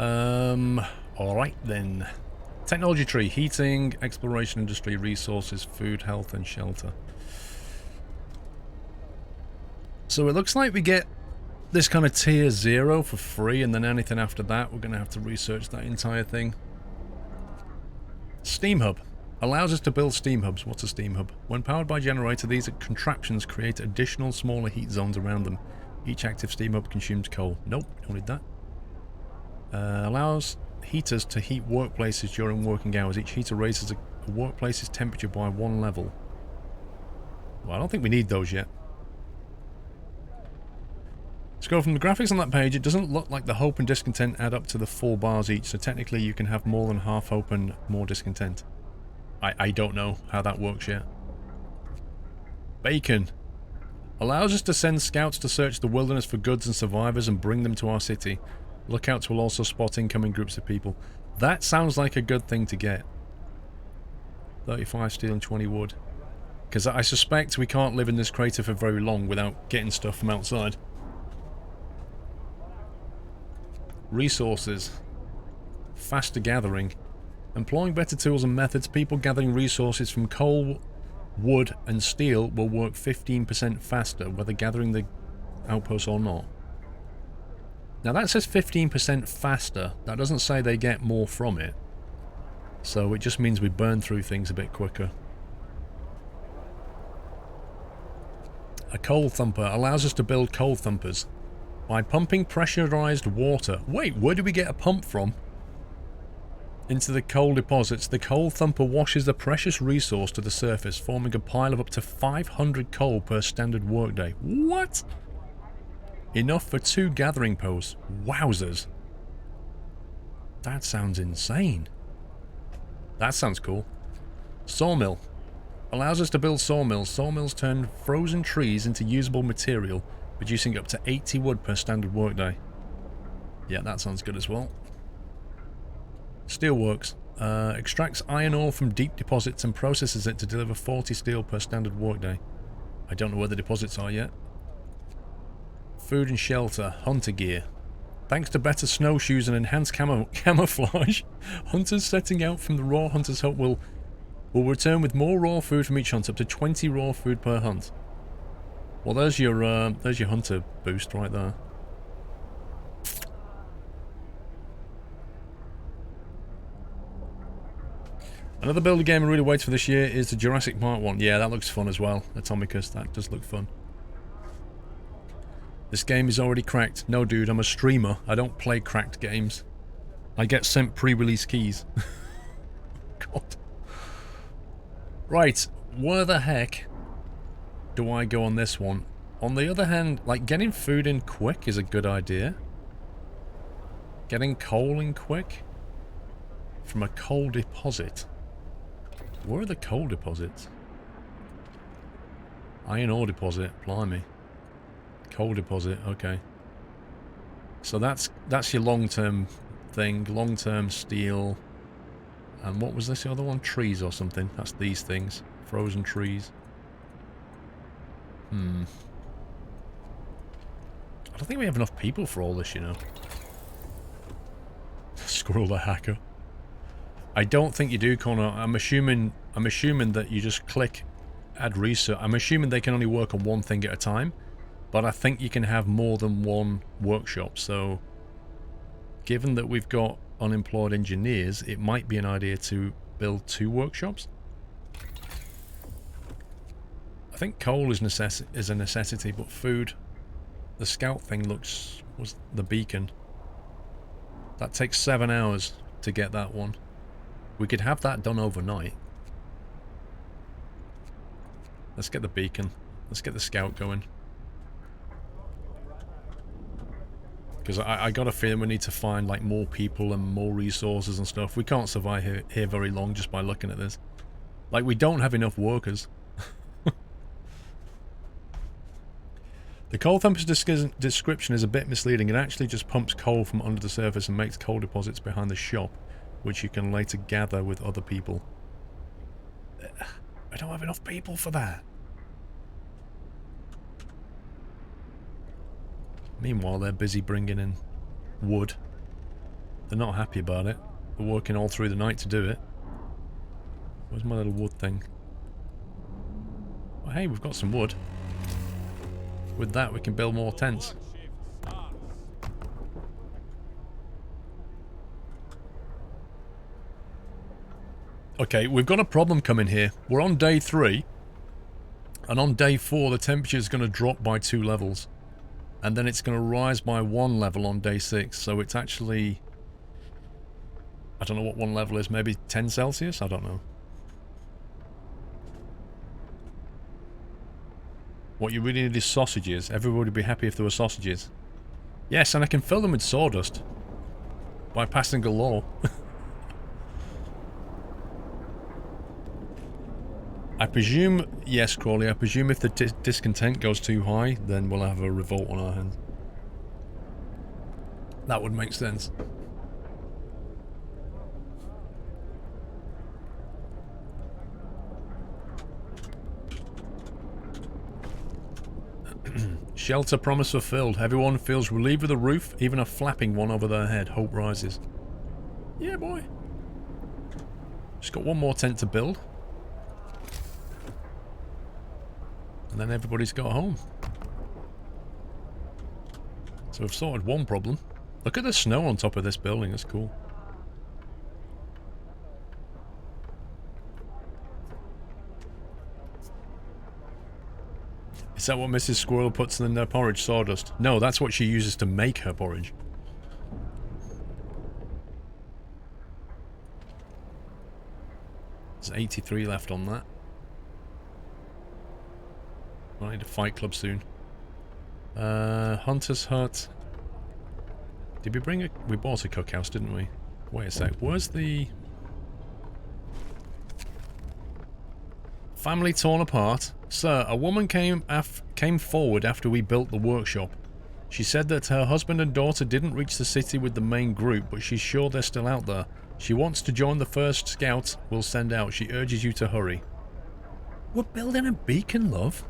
Alright then. Technology tree, heating, exploration industry, resources, food, health, and shelter. So it looks like we get this kind of tier 0 for free, and then anything after that, we're going to have to research that entire thing. Steam hub. Allows us to build steam hubs. What's a steam hub? When powered by a generator, these contraptions create additional smaller heat zones around them. Each active steam hub consumes coal. Nope, don't need that. Allows heaters to heat workplaces during working hours. Each heater raises a workplace's temperature by 1 level. Well, I don't think we need those yet. Let's go from the graphics on that page. It doesn't look like the hope and discontent add up to the 4 bars each, so technically you can have more than half hope and more discontent. I don't know how that works yet. Bacon. Allows us to send scouts to search the wilderness for goods and survivors and bring them to our city. Lookouts will also spot incoming groups of people. That sounds like a good thing to get. 35 steel and 20 wood. Because I suspect we can't live in this crater for very long without getting stuff from outside. Resources. Faster gathering. Employing better tools and methods, people gathering resources from coal, wood, and steel will work 15% faster, whether gathering the outposts or not. Now that says 15% faster. That doesn't say they get more from it. So it just means we burn through things a bit quicker. A coal thumper allows us to build coal thumpers by pumping pressurized water. Wait, where do we get a pump from? Into the coal deposits. The coal thumper washes the precious resource to the surface, forming a pile of up to 500 coal per standard workday. What? Enough for 2 gathering posts. Wowzers. That sounds insane. That sounds cool. Sawmill. Allows us to build sawmills. Sawmills turn frozen trees into usable material, producing up to 80 wood per standard workday. Yeah, that sounds good as well. Steelworks. Extracts iron ore from deep deposits and processes it to deliver 40 steel per standard workday. I don't know where the deposits are yet. Food and shelter. Hunter gear. Thanks to better snowshoes and enhanced camouflage, hunters setting out from the raw hunter's hut will return with more raw food from each hunt, up to 20 raw food per hunt. Well, there's your hunter boost right there. Another builder game I really wait for this year is the Jurassic Park one. Yeah, that looks fun as well. Atomicus, that does look fun. This game is already cracked. No, dude, I'm a streamer. I don't play cracked games. I get sent pre-release keys. God. Right, where the heck do I go on this one? On the other hand, like, getting food in quick is a good idea. Getting coal in quick? From a coal deposit. Where are the coal deposits? Iron ore deposit, blimey. Coal deposit, okay. So that's your long-term thing, long-term steel. And what was this other one? Trees or something. That's these things. Frozen trees. I don't think we have enough people for all this, you know. Squirrel the hacker. I don't think you do, Connor. I'm assuming that you just click add research. I'm assuming they can only work on one thing at a time, but I think you can have more than one workshop. So given that we've got unemployed engineers, it might be an idea to build 2 workshops. I think coal is a necessity, but food, the scout thing was the beacon. That takes 7 hours to get that one. We could have that done overnight. Let's get the beacon. Let's get the scout going. Because I got a feeling we need to find like more people and more resources and stuff. We can't survive here very long just by looking at this. Like, we don't have enough workers. The coal thumper's description is a bit misleading. It actually just pumps coal from under the surface and makes coal deposits behind the shop, which you can later gather with other people. I don't have enough people for that. Meanwhile, they're busy bringing in wood. They're not happy about it. They're working all through the night to do it. Where's my little wood thing? Oh, hey, we've got some wood. With that, we can build more tents. Okay, we've got a problem coming here. We're on day 3. And on day 4, the temperature is going to drop by 2 levels. And then it's going to rise by 1 level on day 6. So it's actually... I don't know what 1 level is. Maybe 10 Celsius? I don't know. What you really need is sausages. Everybody would be happy if there were sausages. Yes, and I can fill them with sawdust. By passing a law. I presume, yes, Crawley, I presume if the discontent goes too high, then we'll have a revolt on our hands. That would make sense. Shelter promise fulfilled. Everyone feels relieved with a roof, even a flapping one over their head. Hope rises. Yeah, boy. Just got one more tent to build. And then everybody's got home. So we've sorted one problem. Look at the snow on top of this building, that's cool. Is that what Mrs. Squirrel puts in her porridge, sawdust? No, that's what she uses to make her porridge. There's 83 left on that. I need a fight club soon. Hunter's Hut. Did we bring a... We bought a cookhouse, didn't we? Wait a sec. Where's the... Family torn apart. Sir, a woman came forward after we built the workshop. She said that her husband and daughter didn't reach the city with the main group, but she's sure they're still out there. She wants to join the first scout we'll send out. She urges you to hurry. We're building a beacon, love.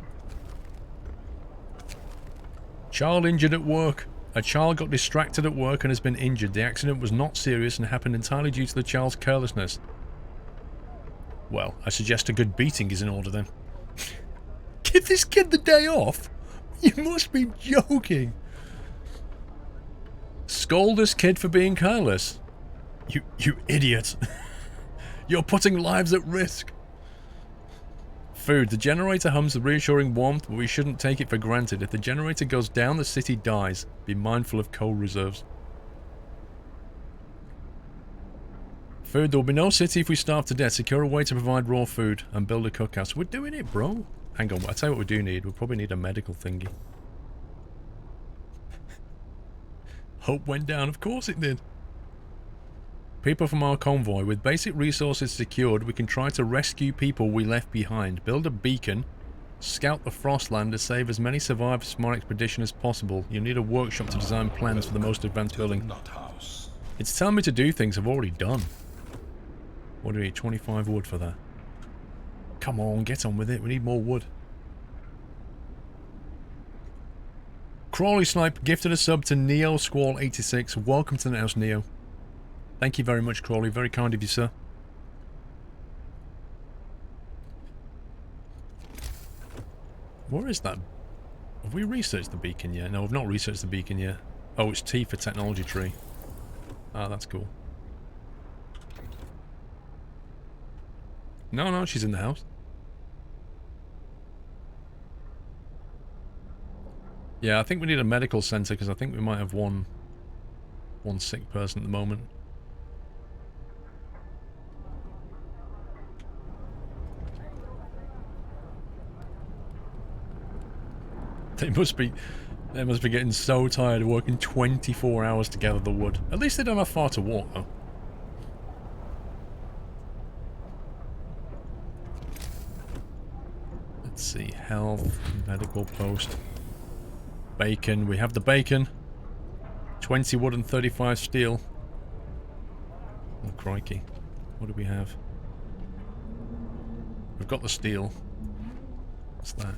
Child injured at work. A child got distracted at work and has been injured. The accident was not serious and happened entirely due to the child's carelessness. Well, I suggest a good beating is in order then. Give this kid the day off? You must be joking. Scold this kid for being careless. You idiot. You're putting lives at risk. Food. The generator hums the reassuring warmth, but we shouldn't take it for granted. If the generator goes down, the city dies. Be mindful of coal reserves. Food. There will be no city if we starve to death. Secure a way to provide raw food and build a cookhouse. We're doing it, bro. Hang on, I'll tell you what we do need. We'll probably need a medical thingy. Hope went down. Of course it did. People from our convoy. With basic resources secured, we can try to rescue people we left behind. Build a beacon. Scout the Frostland to save as many survivors from our expedition as possible. You need a workshop to design plans for the most advanced building. It's telling me to do things I've already done. What do we need? 25 wood for that. Come on, get on with it. We need more wood. Crawley Snipe gifted a sub to Neo Squall 86. Welcome to the house, Neo. Thank you very much, Crawley. Very kind of you, sir. Where is that? Have we researched the beacon yet? No, we've not researched the beacon yet. Oh, it's T for technology tree. Ah, that's cool. No, she's in the house. Yeah, I think we need a medical center because I think we might have one sick person at the moment. They must be getting so tired of working 24 hours to gather the wood. At least they don't have far to walk, though. Let's see, health, medical post, bacon. We have the bacon. 20 wood and 35 steel. Oh, crikey. What do we have? We've got the steel. What's that?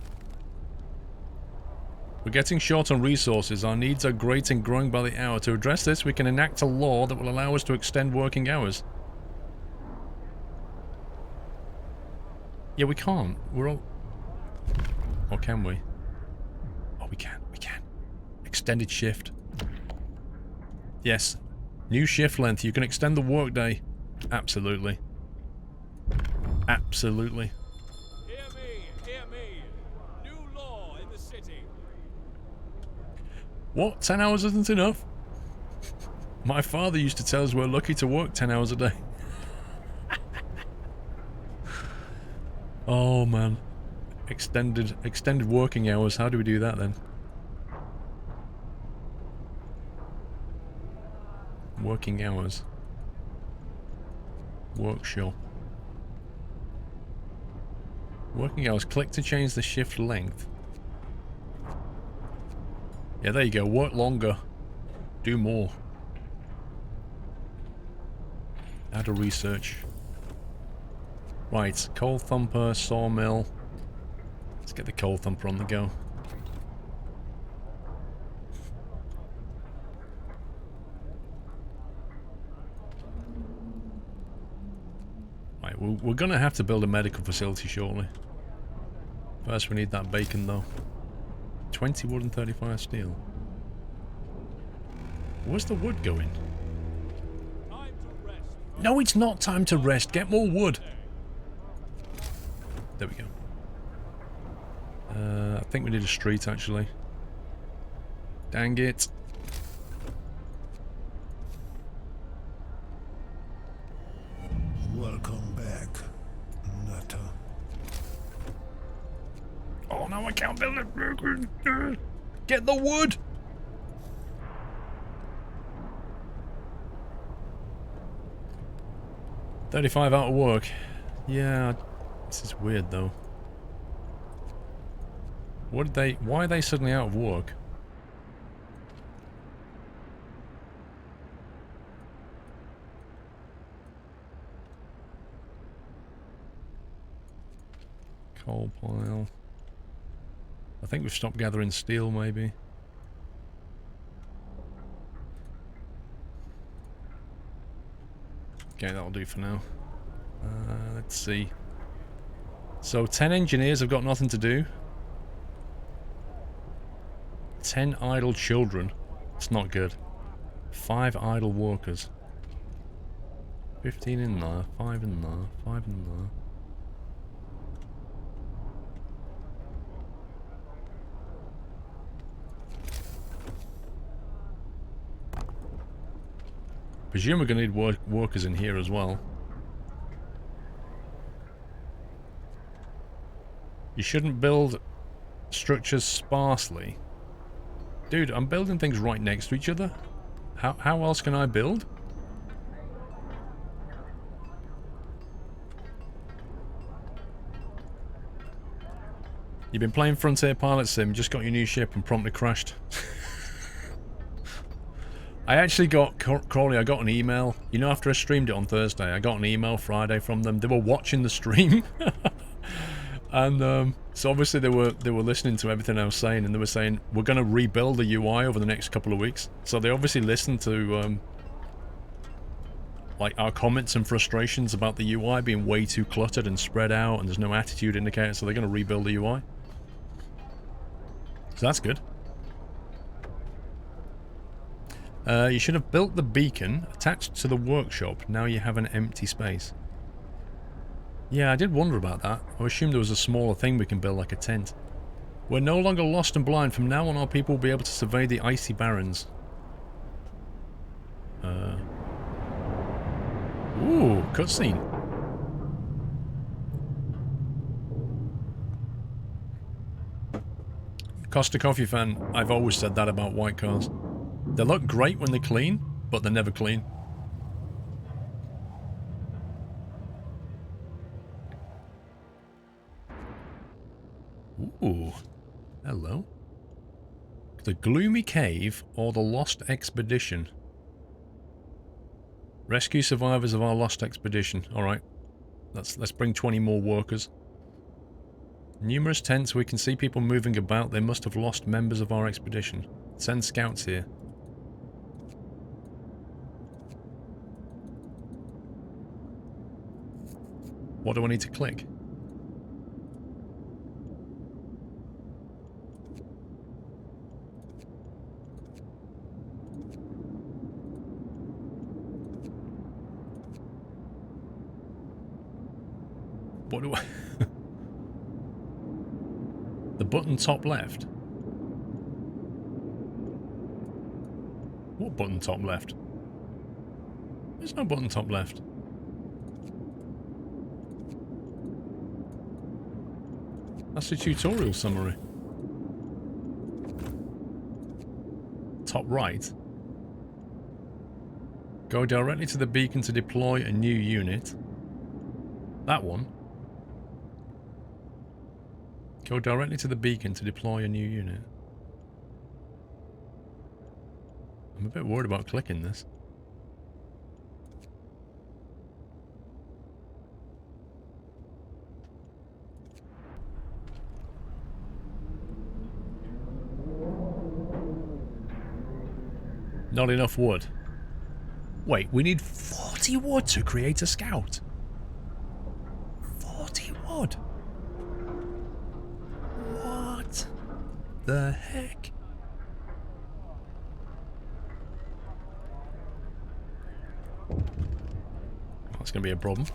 We're getting short on resources. Our needs are great and growing by the hour. To address this, we can enact a law that will allow us to extend working hours. Yeah, we can't. We're all... Or can we? Oh, we can. We can. Extended shift. Yes. New shift length. You can extend the workday. Absolutely. Absolutely. Hear me, hear me. New law in the city. What? 10 hours isn't enough? My father used to tell us we're lucky to work 10 hours a day. Oh, man. Extended working hours. How do we do that, then? Working hours. Workshop. Working hours. Click to change the shift length. Yeah, there you go. Work longer. Do more. Add a research. Right. Coal thumper, sawmill. Let's get the coal thumper on the go. Right, we're gonna have to build a medical facility shortly. First we need that bacon though. 20 wood and 35 steel. Where's the wood going? No, it's not time to rest. Get more wood. There we go. I think we need a street actually. Dang it. Welcome back, Nutter. Oh no, I can't build it. Get the wood. $35 out of work. Yeah, this is weird though. Why are they suddenly out of work? Coal pile. I think we've stopped gathering steel, maybe. Okay, that'll do for now. Let's see. So 10 engineers have got nothing to do. 10 idle children. It's not good. 5 idle workers. 15 in there, 5 in there, 5 in there. Presume we're going to need workers in here as well. You shouldn't build structures sparsely. Dude, I'm building things right next to each other. How else can I build? You've been playing Frontier Pilot Sim, just got your new ship and promptly crashed. I actually got, Crawley, I got an email. You know, after I streamed it on Thursday, I got an email Friday from them. They were watching the stream. And so obviously they were listening to everything I was saying, and they were saying, we're going to rebuild the UI over the next couple of weeks. So they obviously listened to like our comments and frustrations about the UI being way too cluttered and spread out, and there's no attitude indicator, so they're going to rebuild the UI. So that's good. You should have built the beacon attached to the workshop. Now you have an empty space. Yeah, I did wonder about that. I assumed there was a smaller thing we can build, like a tent. We're no longer lost and blind. From now on, our people will be able to survey the icy barrens. Ooh, cutscene. Costa Coffee fan, I've always said that about white cars. They look great when they're clean, but they're never clean. Ooh. Hello. The Gloomy Cave or the Lost Expedition. Rescue survivors of our lost expedition. Alright. Let's bring 20 more workers. Numerous tents. We can see people moving about. They must have lost members of our expedition. Send scouts here. What do I need to click? What do I... The button top left? What button top left? There's no button top left. That's the tutorial summary. Top right. Go directly to the beacon to deploy a new unit. That one. Go directly to the beacon to deploy a new unit. I'm a bit worried about clicking this. Not enough wood. Wait, we need 40 wood to create a scout. 40 wood? What the heck? That's going to be a problem.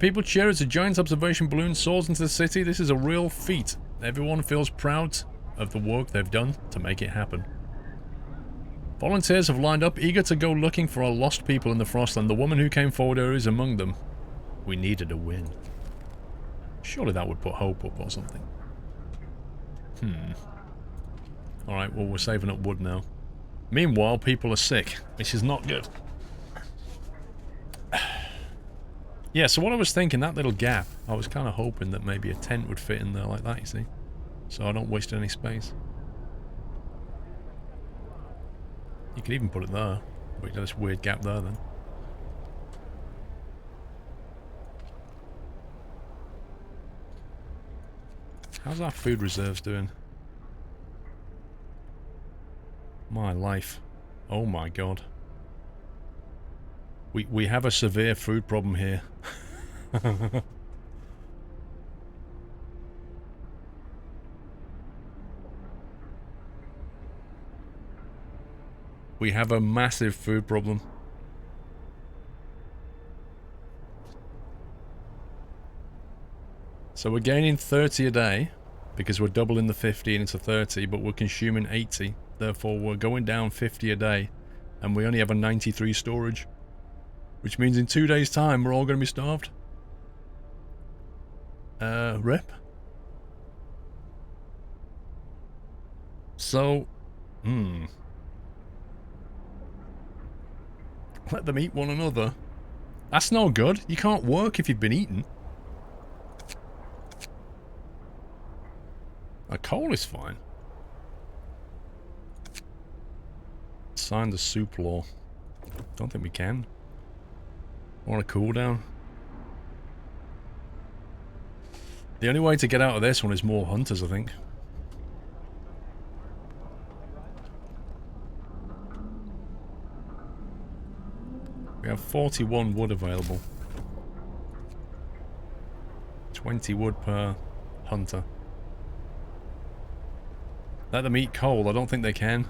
People cheer as a giant observation balloon soars into the city. This is a real feat. Everyone feels proud of the work they've done to make it happen. Volunteers have lined up, eager to go looking for our lost people in the Frostland. The woman who came forward here is among them. We needed a win. Surely that would put hope up or something. Alright, well, we're saving up wood now. Meanwhile, people are sick, which is not good. Yeah, so what I was thinking, that little gap, I was kind of hoping that maybe a tent would fit in there like that, you see? So I don't waste any space. You could even put it there. But there's this weird gap there then. How's our food reserves doing? My life. Oh my god. We have a severe food problem here. We have a massive food problem. So we're gaining 30 a day, because we're doubling the 50 into 30, but we're consuming 80. Therefore, we're going down 50 a day, and we only have a 93 storage. Which means in 2 days' time, we're all going to be starved. Rip. So, let them eat one another. That's no good. You can't work if you've been eaten. A coal is fine. Sign the soup law. Don't think we can. Want a cooldown? The only way to get out of this one is more hunters, I think. We have 41 wood available. 20 wood per hunter. Let them eat coal. I don't think they can.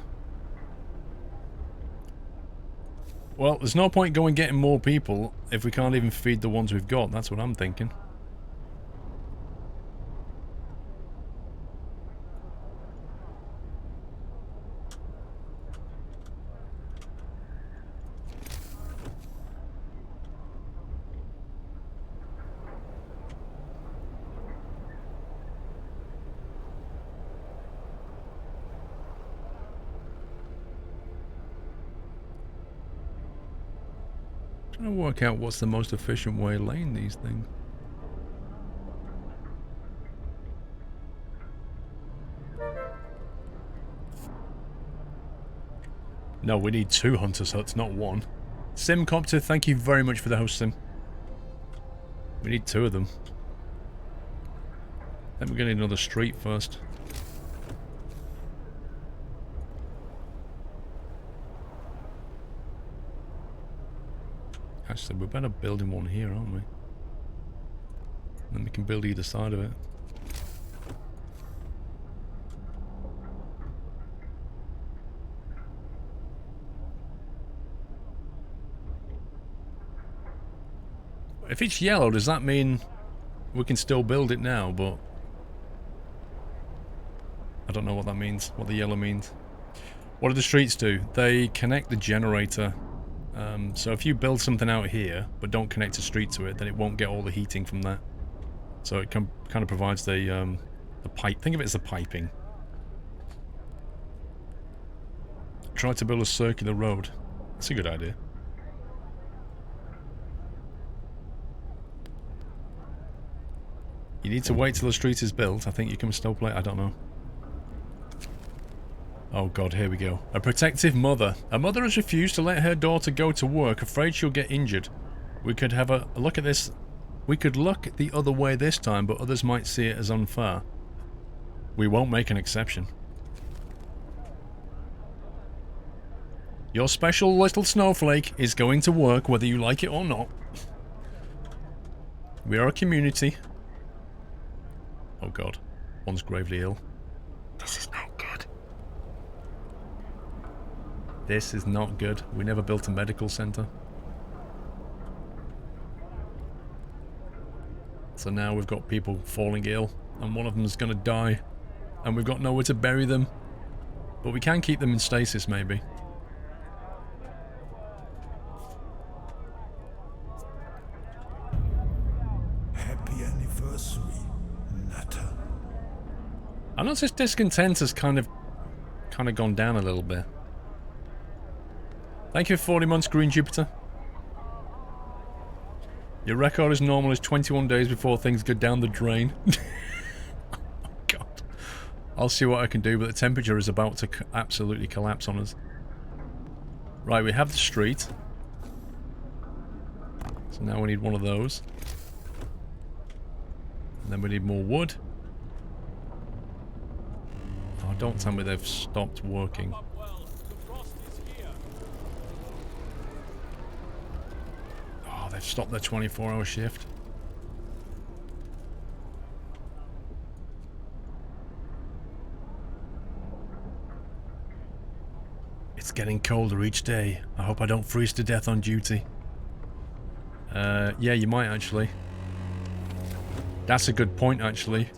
Well, there's no point going getting more people if we can't even feed the ones we've got. That's what I'm thinking. Trying to work out what's the most efficient way of laying these things. No, we need 2 hunters' huts, not 1. Simcopter, thank you very much for the host sim. We need 2 of them. Then we're going to need another street first. Actually, we're better building one here, aren't we? Then we can build either side of it. If it's yellow, does that mean we can still build it now? But I don't know what that means, what the yellow means. What do the streets do? They connect the generator. So if you build something out here, but don't connect a street to it, then it won't get all the heating from that. So it kind of provides the pipe. Think of it as the piping. Try to build a circular road. That's a good idea. You need to wait till the street is built. I think you can still play. I don't know. Oh god, here we go. A protective mother. A mother has refused to let her daughter go to work, afraid she'll get injured. We could have a look at this. We could look the other way this time, but others might see it as unfair. We won't make an exception. Your special little snowflake is going to work whether you like it or not. We are a community. Oh god. One's gravely ill. This is not good. This is not good. We never built a medical center. So now we've got people falling ill, and one of them's gonna die, and we've got nowhere to bury them. But we can keep them in stasis, maybe. Happy anniversary, Nutter. I noticed discontent has kind of gone down a little bit. Thank you for 40 months, Green Jupiter. Your record as normal is 21 days before things go down the drain. Oh, God. I'll see what I can do, but the temperature is about to absolutely collapse on us. Right, we have the street. So now we need one of those. And then we need more wood. Oh, don't tell me they've stopped working. They've stopped their 24-hour shift. It's getting colder each day. I hope I don't freeze to death on duty. Yeah, you might actually. That's a good point, actually.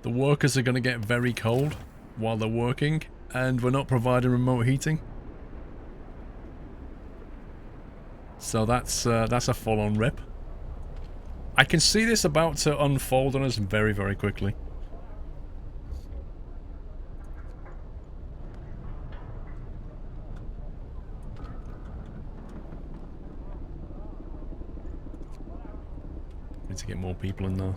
The workers are going to get very cold while they're working, and we're not providing remote heating. So that's a full-on rip. I can see this about to unfold on us very, very quickly. Need to get more people in there.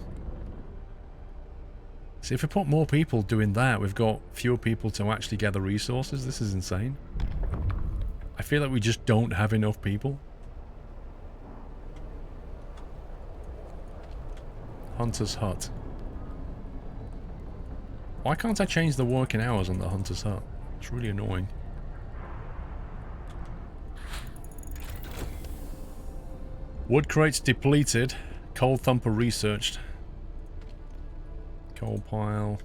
See, if we put more people doing that, we've got fewer people to actually gather resources. This is insane. I feel like we just don't have enough people. Hunter's Hut. Why can't I change the working hours on the Hunter's Hut? It's really annoying. Wood crates depleted. Coal thumper researched. Coal pile.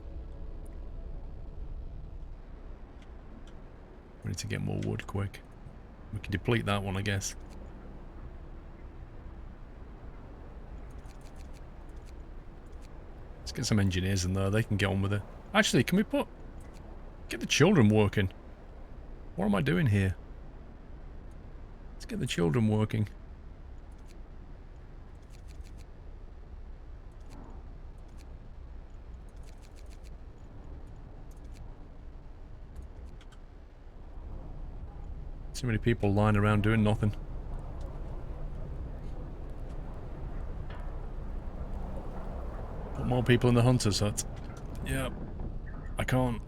We need to get more wood quick. We can deplete that one, I guess. Let's get some engineers in there. They can get on with it. Actually, can we get the children working? What am I doing here? Let's get the children working. Too many people lying around doing nothing. Put more people in the Hunter's Hut. Yeah, I can't.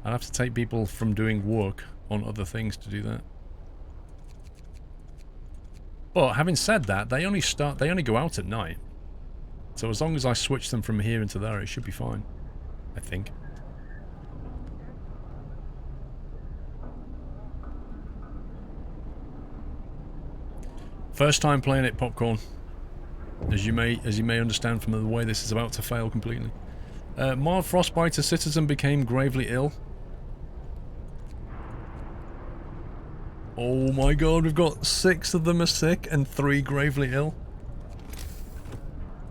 I'd have to take people from doing work on other things to do that. But having said that, they only go out at night. So as long as I switch them from here into there, it should be fine. I think. First time playing it, Popcorn. As you may understand from the way this is about to fail completely. Mild frostbite, a citizen became gravely ill. Oh my god, we've got 6 of them are sick and 3 gravely ill.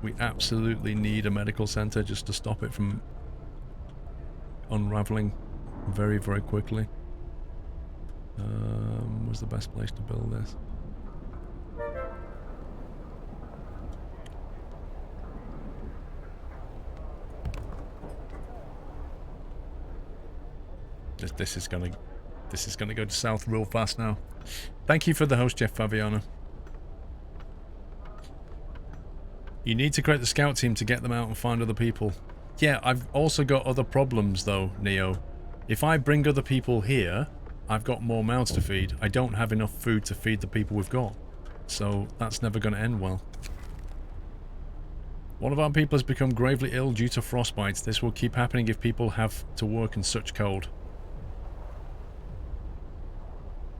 We absolutely need a medical center just to stop it from unraveling very, very quickly. Where's the best place to build this? This is gonna go south real fast now. Thank you for the host, Jeff Fabiano. You need to create the scout team to get them out and find other people. Yeah, I've also got other problems though, Neo. If I bring other people here, I've got more mouths to feed. I don't have enough food to feed the people we've got. So that's never going to end well. One of our people has become gravely ill due to frostbites. This will keep happening if people have to work in such cold.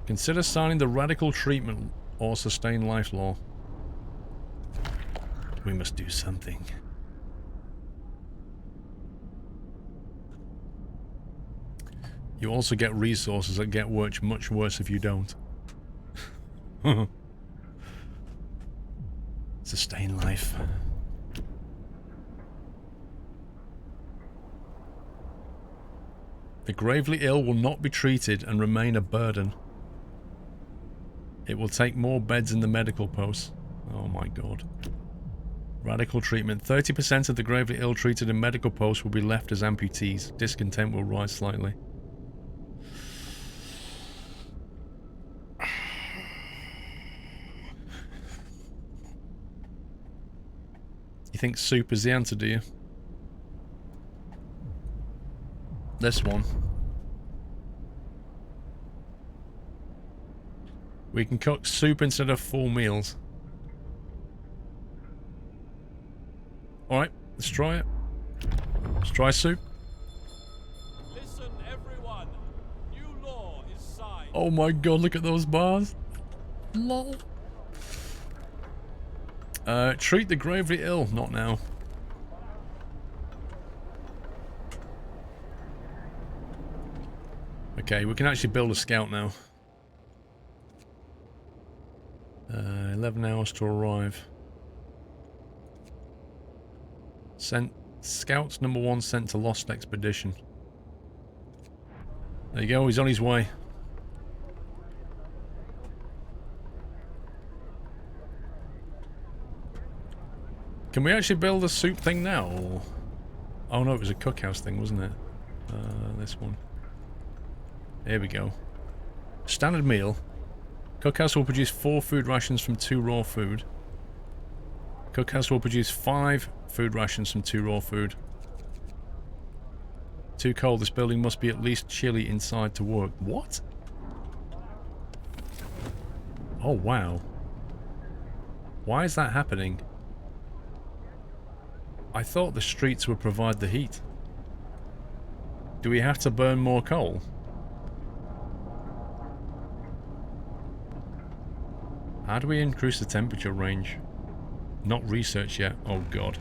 Consider signing the radical treatment or sustain life law. We must do something. You also get resources that get much worse if you don't. Sustain life. The gravely ill will not be treated and remain a burden. It will take more beds in the medical posts. Oh my god. Radical treatment. 30% of the gravely ill treated in medical posts will be left as amputees. Discontent will rise slightly. You think soup is the answer, do you? This one. We can cook soup instead of full meals. Alright, let's try it. Let's try soup. Listen, everyone. New law is signed. Oh my god, look at those bars. Lol. Treat the gravely ill. Not now. Okay, we can actually build a scout now. 11 hours to arrive. Scouts number 1 sent to Lost Expedition. There you go, he's on his way. Can we actually build a soup thing now? Or... oh no, it was a cookhouse thing, wasn't it? This one. There we go. Standard meal. Cookhouse will produce 4 food rations from 2 raw food. Cookhouse will produce 5 food rations from 2 raw food. Too cold. This building must be at least chilly inside to work. What? Oh, wow. Why is that happening? I thought the streets would provide the heat. Do we have to burn more coal? How do we increase the temperature range? Not researched yet. Oh god.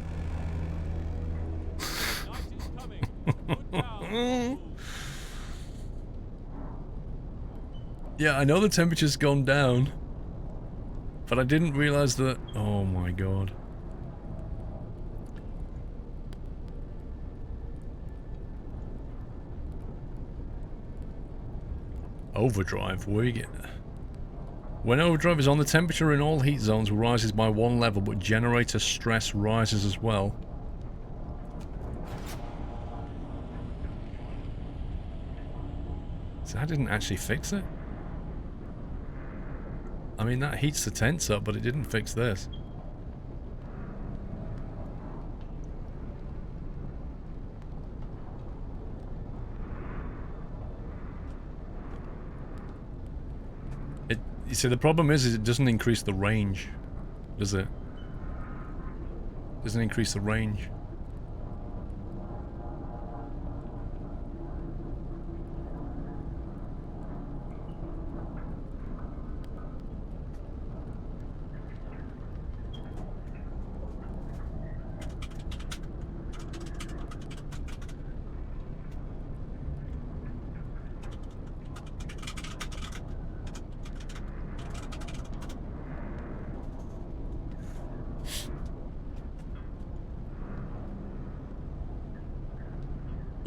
Yeah, I know the temperature's gone down, but I didn't realize that. Oh my god. Overdrive, where you get... When overdrive is on, the temperature in all heat zones rises by 1 level, but generator stress rises as well. So that didn't actually fix it? I mean, that heats the tents up, but it didn't fix this. You see, the problem is it doesn't increase the range, does it? Doesn't increase the range.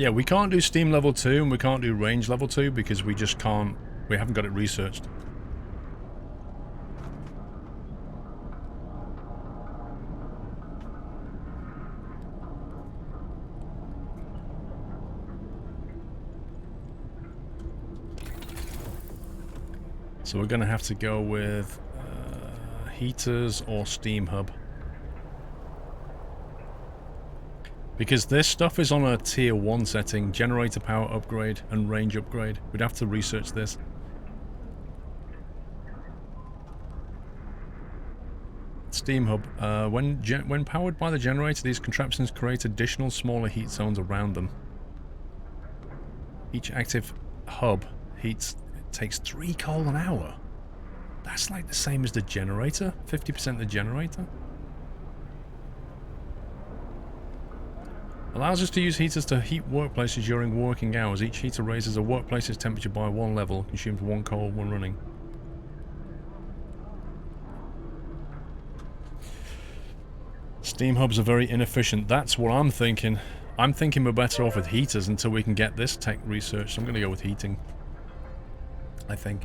Yeah, we can't do Steam level 2 and we can't do range level 2 because we just can't, we haven't got it researched. So we're going to have to go with heaters or steam hub. Because this stuff is on a tier 1 setting, generator power upgrade and range upgrade. We'd have to research this. Steam hub. When powered by the generator, these contraptions create additional smaller heat zones around them. Each active hub takes 3 coal an hour. That's like the same as the generator. 50% the generator. Allows us to use heaters to heat workplaces during working hours. Each heater raises a workplace's temperature by 1 level, consumes 1 coal when running. Steam hubs are very inefficient. That's what I'm thinking. I'm thinking we're better off with heaters until we can get this tech research. So I'm going to go with heating, I think.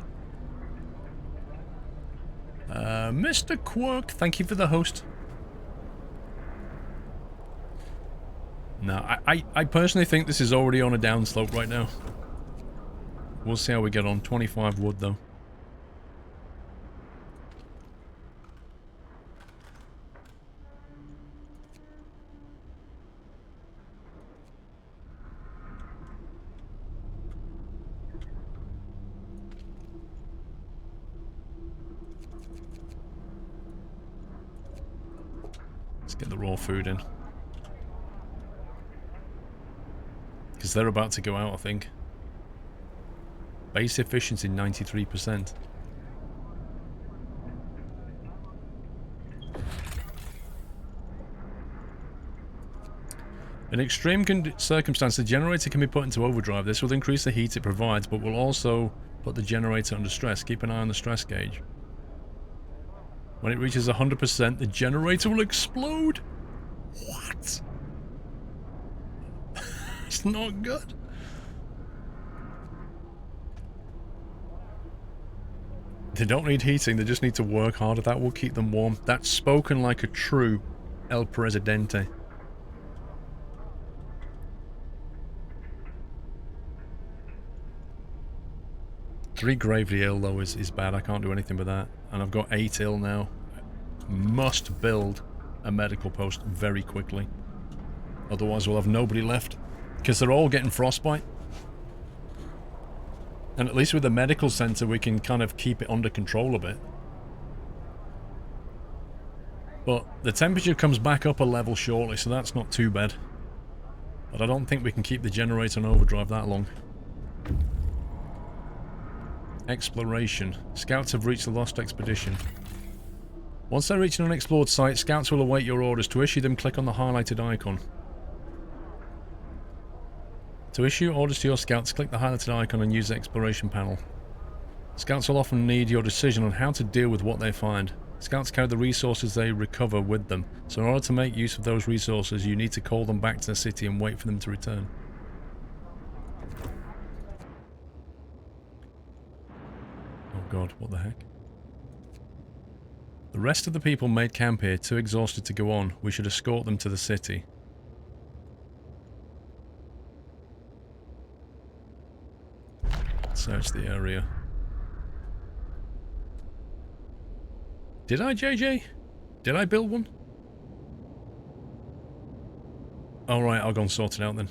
Mr. Quirk, thank you for the host. No, I personally think this is already on a downslope right now. We'll see how we get on. 25 wood, though. Let's get the raw food in. Because they're about to go out, I think. Base efficiency 93%. In extreme circumstances, the generator can be put into overdrive. This will increase the heat it provides, but will also put the generator under stress. Keep an eye on the stress gauge. When it reaches 100%, the generator will explode. What? It's not good. They don't need heating, they just need to work harder. That will keep them warm. That's spoken like a true El Presidente. Three gravely ill though is bad. I can't do anything with that. And I've got 8 ill now. Must build a medical post very quickly. Otherwise we'll have nobody left. Because they're all getting frostbite. And at least with the medical center we can kind of keep it under control a bit. But the temperature comes back up a level shortly, so that's not too bad. But I don't think we can keep the generator on overdrive that long. Exploration. Scouts have reached the lost expedition. Once they reach an unexplored site, scouts will await your orders. To issue them, click on the highlighted icon. To issue orders to your scouts, click the highlighted icon and use the exploration panel. Scouts will often need your decision on how to deal with what they find. Scouts carry the resources they recover with them, so in order to make use of those resources, you need to call them back to the city and wait for them to return. Oh god, what the heck? The rest of the people made camp here, too exhausted to go on. We should escort them to the city. Search the area. Did I, JJ? Did I build one? Alright, I'll go and sort it out then.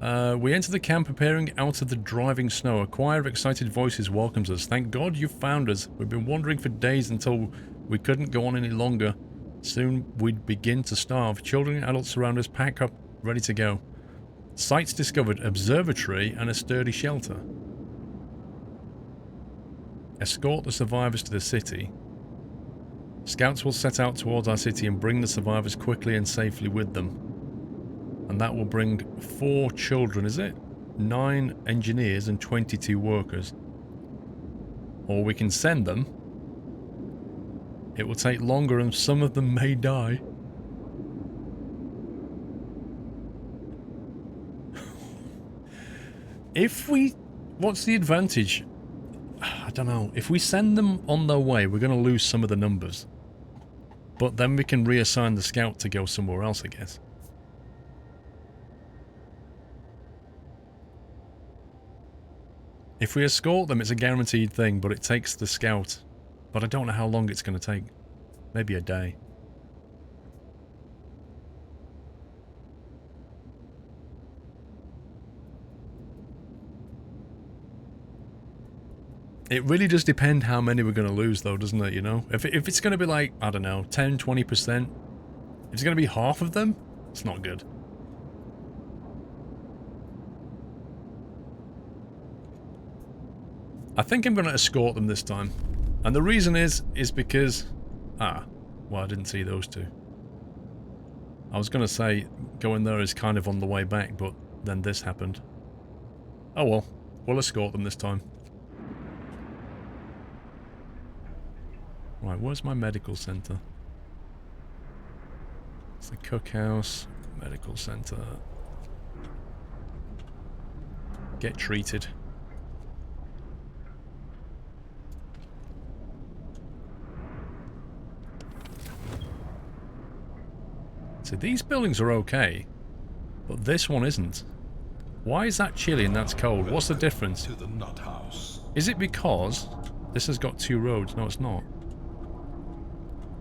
We enter the camp appearing out of the driving snow. A choir of excited voices welcomes us. Thank God you found us. We've been wandering for days until we couldn't go on any longer. Soon we'd begin to starve. Children and adults around us pack up, ready to go. Sites discovered, observatory and a sturdy shelter. Escort the survivors to the city. Scouts will set out towards our city and bring the survivors quickly and safely with them. And that will bring 4 children, is it? 9 engineers and 22 workers. Or we can send them. It will take longer and some of them may die. If we... What's the advantage? I don't know. If we send them on their way, we're going to lose some of the numbers. But then we can reassign the scout to go somewhere else, I guess. If we escort them, it's a guaranteed thing, but it takes the scout. But I don't know how long it's going to take. Maybe a day. It really does depend how many we're going to lose, though, doesn't it, you know? If it's going to be like, I don't know, 10, 20%, if it's going to be half of them, it's not good. I think I'm going to escort them this time. And the reason is because... well, I didn't see those two. I was going to say, going there is kind of on the way back, but then this happened. Oh well, we'll escort them this time. Right, where's my medical centre? It's the cookhouse, medical centre. Get treated. So these buildings are okay, but this one isn't. Why is that chilly and that's cold? What's the difference? To the nut house. Is it because this has got 2 roads? No, it's not.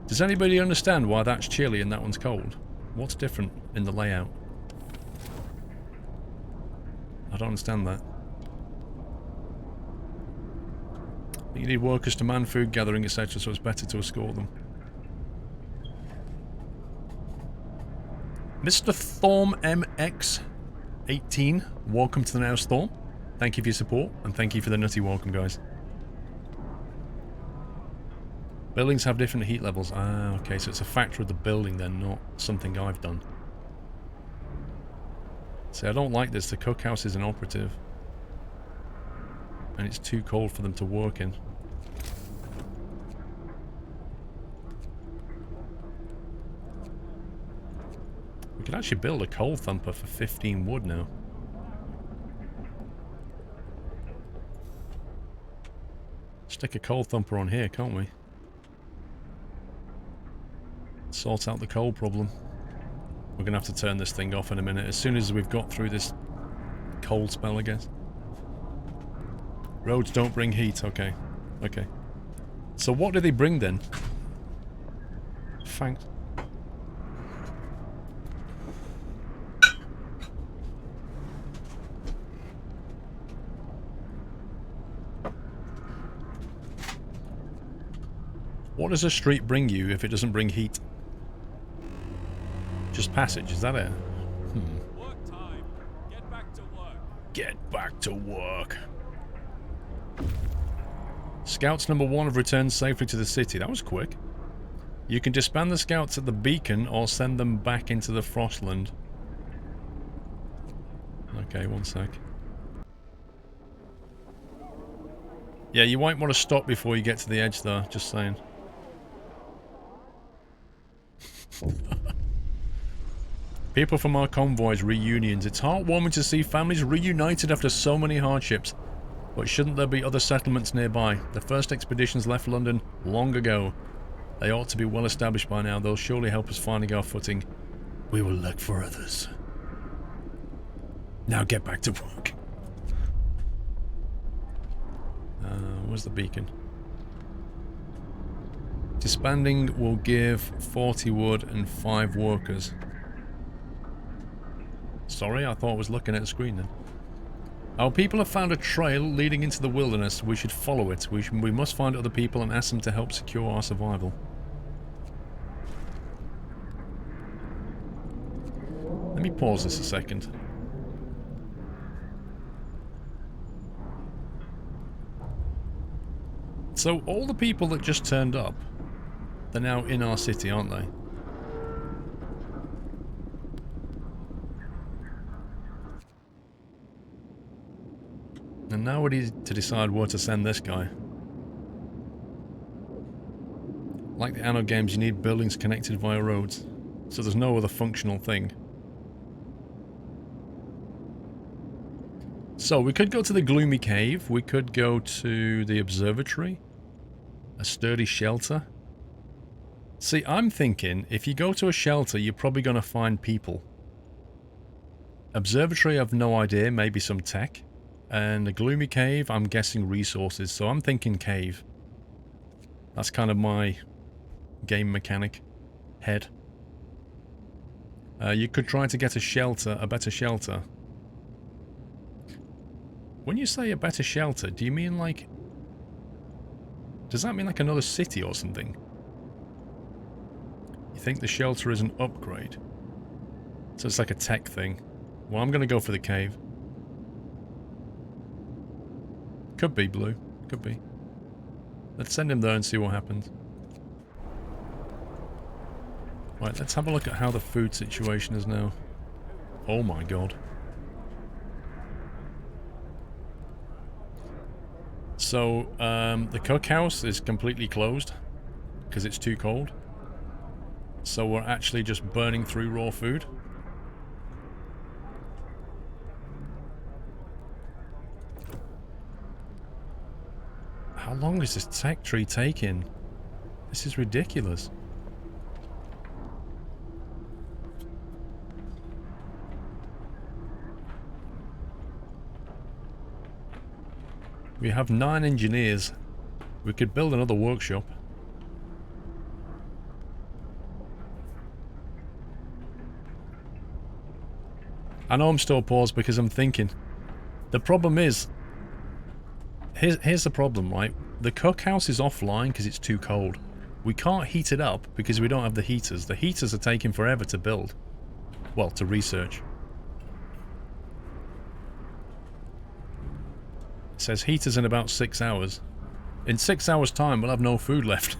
Does anybody understand why that's chilly and that one's cold? What's different in the layout? I don't understand that. You need workers to man food gathering, etc., so it's better to escort them. Mr. Thorm MX18, welcome to the Now Storm. Thank you for your support, and thank you for the nutty welcome, guys. Buildings have different heat levels. Ah, okay, so it's a factor of the building then, not something I've done. See, I don't like this. The cookhouse is inoperative. And it's too cold for them to work in. We could actually build a coal thumper for 15 wood now. Stick a coal thumper on here, can't we? Sort out the coal problem. We're going to have to turn this thing off in a minute, as soon as we've got through this cold spell, I guess. Roads don't bring heat, okay. Okay. So what do they bring then? Thanks. What does a street bring you if it doesn't bring heat? Just passage, is that it? Work time. Get back to work. Get back to work. Scouts number 1 have returned safely to the city. That was quick. You can disband the scouts at the beacon or send them back into the Frostland. Okay, one sec. Yeah, you might want to stop before you get to the edge there, just saying. People from our convoys reunions. It's heartwarming to see families reunited after so many hardships. But shouldn't there be other settlements nearby? The first expeditions left London long ago. They ought to be well established by now. They'll surely help us finding our footing. We will look for others. Now get back to work. Where's the beacon? Disbanding will give 40 wood and 5 workers. Sorry, I thought I was looking at the screen then. Our people have found a trail leading into the wilderness. We should follow it. We must find other people and ask them to help secure our survival. Let me pause this a second. So all the people that just turned up, they're now in our city, aren't they? And now we need to decide where to send this guy. Like the Anno games, you need buildings connected via roads, so there's no other functional thing. So we could go to the gloomy cave, we could go to the observatory, a sturdy shelter. See, I'm thinking if you go to a shelter, you're probably going to find people. Observatory, I've no idea, maybe some tech. And the gloomy cave, I'm guessing resources, so I'm thinking cave. That's kind of my game mechanic head. You could try to get a shelter, a better shelter. When you say a better shelter, do you mean like... Does that mean like another city or something? You think the shelter is an upgrade? So it's like a tech thing. Well, I'm going to go for the cave. Could be blue. Could be. Let's send him there and see what happens. Right, let's have a look at how the food situation is now. Oh my god. So, the cookhouse is completely closed because it's too cold. So we're actually just burning through raw food. How long is this tech tree taking? This is ridiculous. We have 9 engineers. We could build another workshop. I know I'm still paused because I'm thinking. The problem is... Here's the problem, right? The cookhouse is offline because it's too cold. We can't heat it up because we don't have the heaters. The heaters are taking forever to build. Well, to research. It says heaters in about 6 hours. In 6 hours' time, we'll have no food left.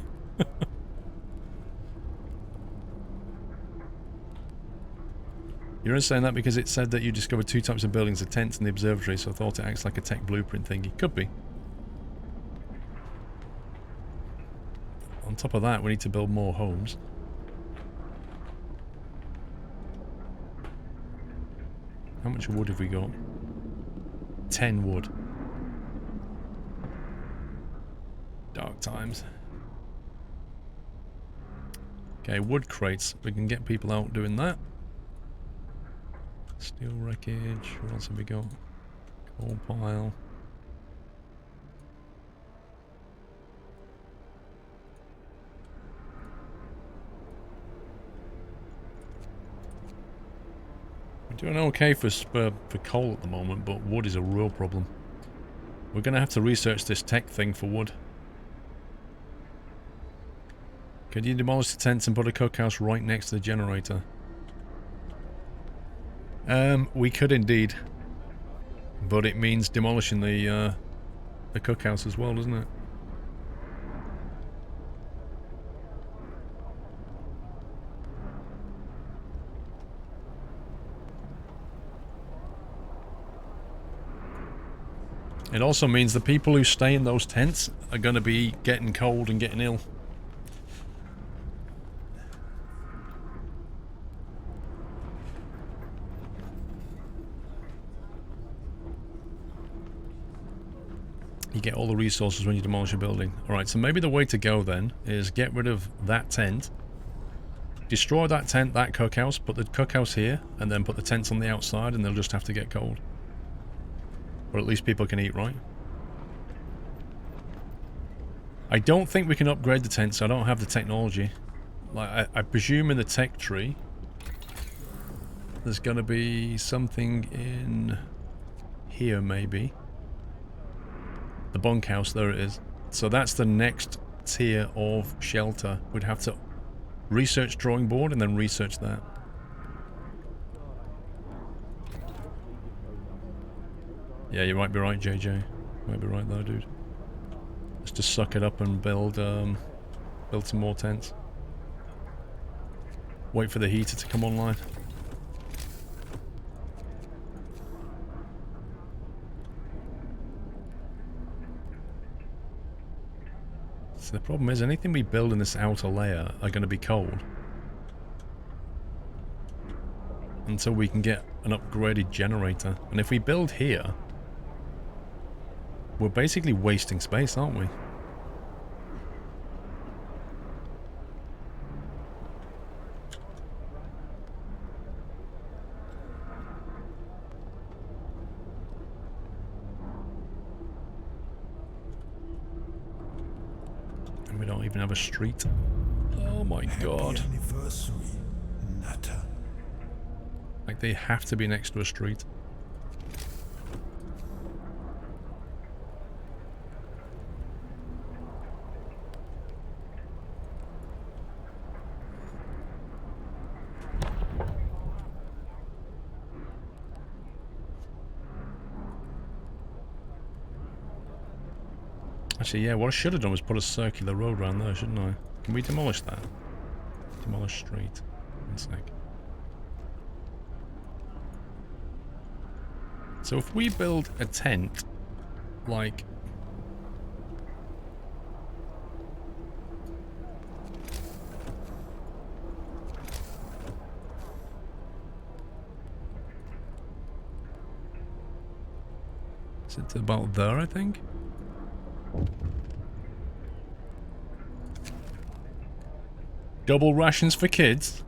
You're saying that because it said that you discovered 2 types of buildings, a tent and the observatory, so I thought it acts like a tech blueprint thingy. Could be. On top of that, we need to build more homes. How much wood have we got? 10 wood. Dark times. Okay, wood crates. We can get people out doing that. Steel wreckage. What else have we got? Coal pile. We're doing okay for coal at the moment, but wood is a real problem. We're going to have to research this tech thing for wood. Could you demolish the tents and put a cookhouse right next to the generator? We could indeed. But it means demolishing the cookhouse as well, doesn't it? It also means the people who stay in those tents are going to be getting cold and getting ill. You get all the resources when you demolish a building. Alright, so maybe the way to go then is get rid of that tent, destroy that tent, that cookhouse, put the cookhouse here, and then put the tents on the outside and they'll just have to get cold. Or at least people can eat, right? I don't think we can upgrade the tents, I don't have the technology. Like, I presume in the tech tree There's going to be something in here, maybe. The bunkhouse, there it is. So that's the next tier of shelter. We'd have to research drawing board and then research that. Yeah, you might be right, JJ. You might be right there, dude. Let's just suck it up and build some more tents. Wait for the heater to come online. So the problem is, anything we build in this outer layer are going to be cold. Until we can get an upgraded generator. And if we build here, we're basically wasting space, aren't we? And we don't even have a street. Oh my god. Happy anniversary, Nutter. Like, they have to be next to a street. Actually, yeah, what I should have done was put a circular road around there, shouldn't I? Can we demolish that? Demolish street. One sec. So if we build a tent, like... Is it about there, I think? Double rations for kids?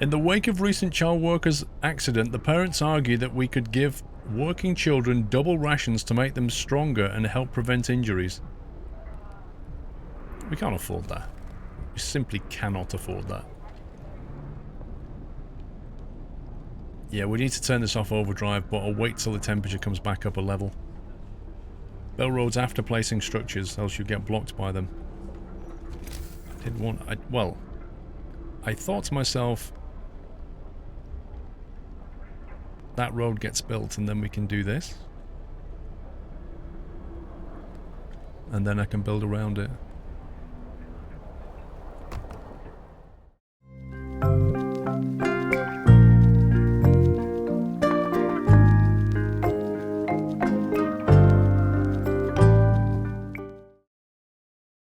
In the wake of recent child workers' accident, the parents argue that we could give working children double rations to make them stronger and help prevent injuries. We can't afford that. We simply cannot afford that. Yeah, we need to turn this off overdrive, but I'll wait till the temperature comes back up a level. Build roads after placing structures, else you get blocked by them. I didn't want... well, I thought to myself... that road gets built and then we can do this. And then I can build around it.